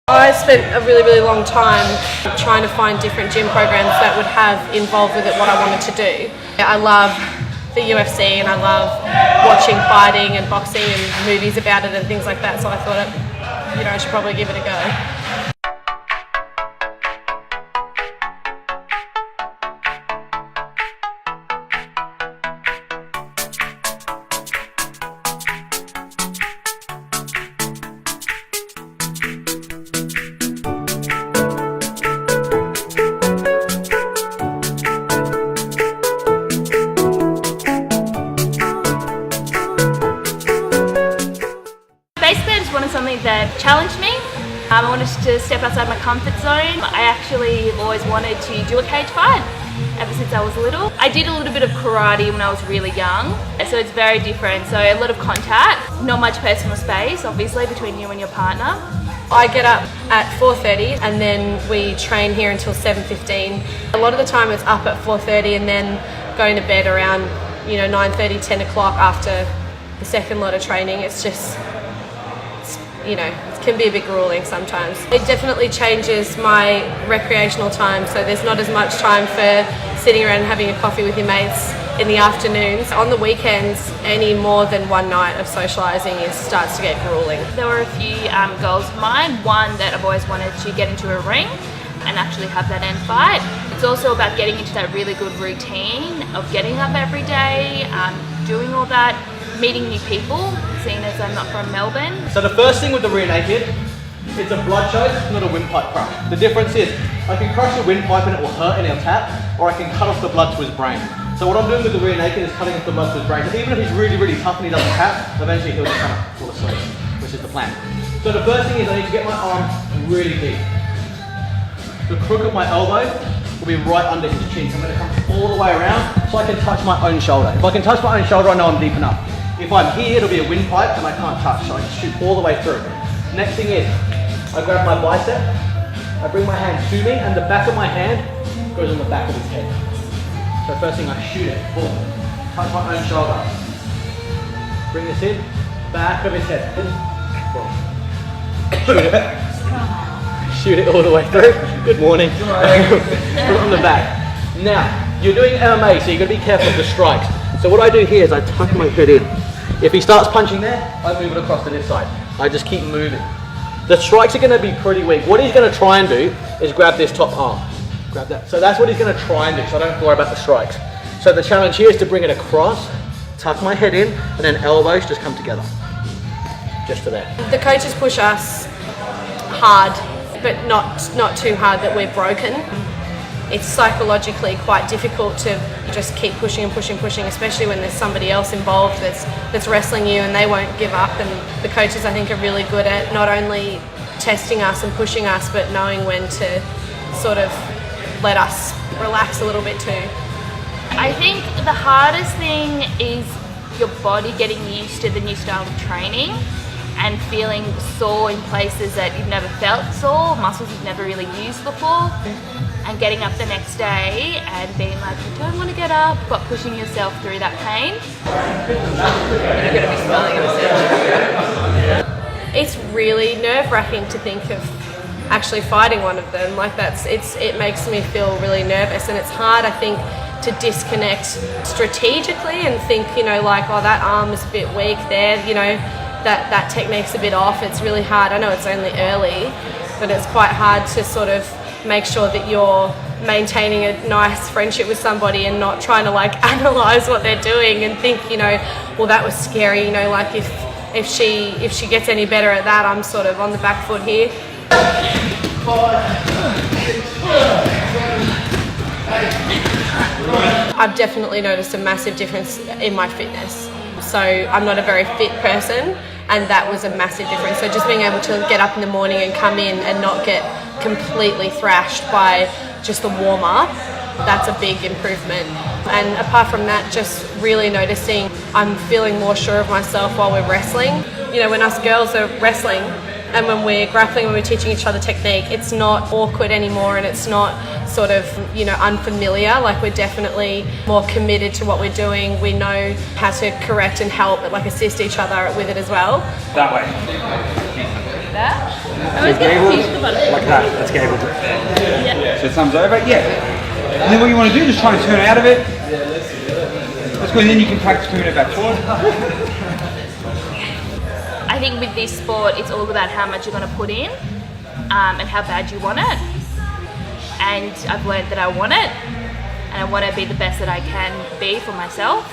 I spent a really long time trying to find different gym programs that would have involved with it what I wanted to do. I love the UFC and I love watching fighting and boxing and movies about it and things like that, so I thought I should probably give it a go. Wanted something that challenged me. I wanted to step outside my comfort zone. I actually have always wanted to do a cage fight ever since I was little. I did a little bit of karate when I was really young, so it's very different. So a lot of contact, not much personal space obviously between you and your partner. I get up at 4:30 and then we train here until 7:15. A lot of the time it's up at 4:30 and then going to bed around 9:30, 10 o'clock after the second lot of training. It's just, it can be a bit grueling sometimes. It definitely changes my recreational time, so there's not as much time for sitting around and having a coffee with your mates in the afternoons. On the weekends, any more than one night of socialising starts to get grueling. There were a few goals of mine. One, that I've always wanted to get into a ring and actually have that end fight. It's also about getting into that really good routine of getting up every day, doing all that, meeting new people, seeing as I'm not from Melbourne. So the first thing with the rear naked, it's a blood choke, not a windpipe crush. The difference is, I can crush the windpipe and it will hurt and it'll tap, or I can cut off the blood to his brain. So what I'm doing with the rear naked is cutting off the blood to his brain. So even if he's really tough and he doesn't tap, eventually he'll just kind of fall asleep, which is the plan. So the first thing is I need to get my arm really deep. The crook of my elbow will be right under his chin. So I'm going to come all the way around so I can touch my own shoulder. If I can touch my own shoulder, I know I'm deep enough. If I'm here, it'll be a windpipe and I can't touch, so I just shoot all the way through. Next thing is, I grab my bicep, I bring my hand to me, and the back of my hand goes on the back of his head. So first thing, I shoot it, boom, touch my own shoulder. Bring this in, back of his head, boom. Shoot it. Shoot it all the way through. Good morning. From the back. Now, you're doing MMA, so you've got to be careful of the strikes. So what I do here is I tuck my head in. If he starts punching there, I move it across to this side. I just keep moving. The strikes are going to be pretty weak. What he's going to try and do is grab this top arm. Grab that. So that's what he's going to try and do, so I don't have to worry about the strikes. So the challenge here is to bring it across, tuck my head in, and then elbows just come together. Just to there. The coaches push us hard, but not too hard that we're broken. It's psychologically quite difficult to just keep pushing and pushing, especially when there's somebody else involved that's wrestling you and they won't give up. And the coaches, I think, are really good at not only testing us and pushing us, but knowing when to sort of let us relax a little bit too. I think the hardest thing is your body getting used to the new style of training and feeling sore in places that you've never felt sore, muscles you've never really used before, and getting up the next day and being like, I don't want to get up, but pushing yourself through that pain. You're going to be smelling it. It's really nerve-wracking to think of actually fighting one of them. It makes me feel really nervous, and it's hard, I think, to disconnect strategically and think, that arm is a bit weak there, that technique's a bit off. It's really hard. I know it's only early, but it's quite hard to sort of make sure that you're maintaining a nice friendship with somebody and not trying to analyze what they're doing and think, well, that was scary, if she gets any better at that, I'm sort of on the back foot here. I've definitely noticed a massive difference in my fitness. So I'm not a very fit person, and that was a massive difference. So just being able to get up in the morning and come in and not get completely thrashed by just the warm-up, that's a big improvement. And apart from that, just really noticing I'm feeling more sure of myself while we're wrestling. When us girls are wrestling and when we're grappling, when we're teaching each other technique, it's not awkward anymore and it's not sort of, unfamiliar. We're definitely more committed to what we're doing. We know how to correct and help, but assist each other with it as well. That way. that. I always get confused with the butterfly. Like that, that's gable. Yeah. So thumbs over, yeah. And then what you want to do is just try and turn out of it. That's good, and then you can practice moving it back forward. I think with this sport, it's all about how much you're going to put in and how bad you want it. And I've learned that I want it, and I want to be the best that I can be for myself.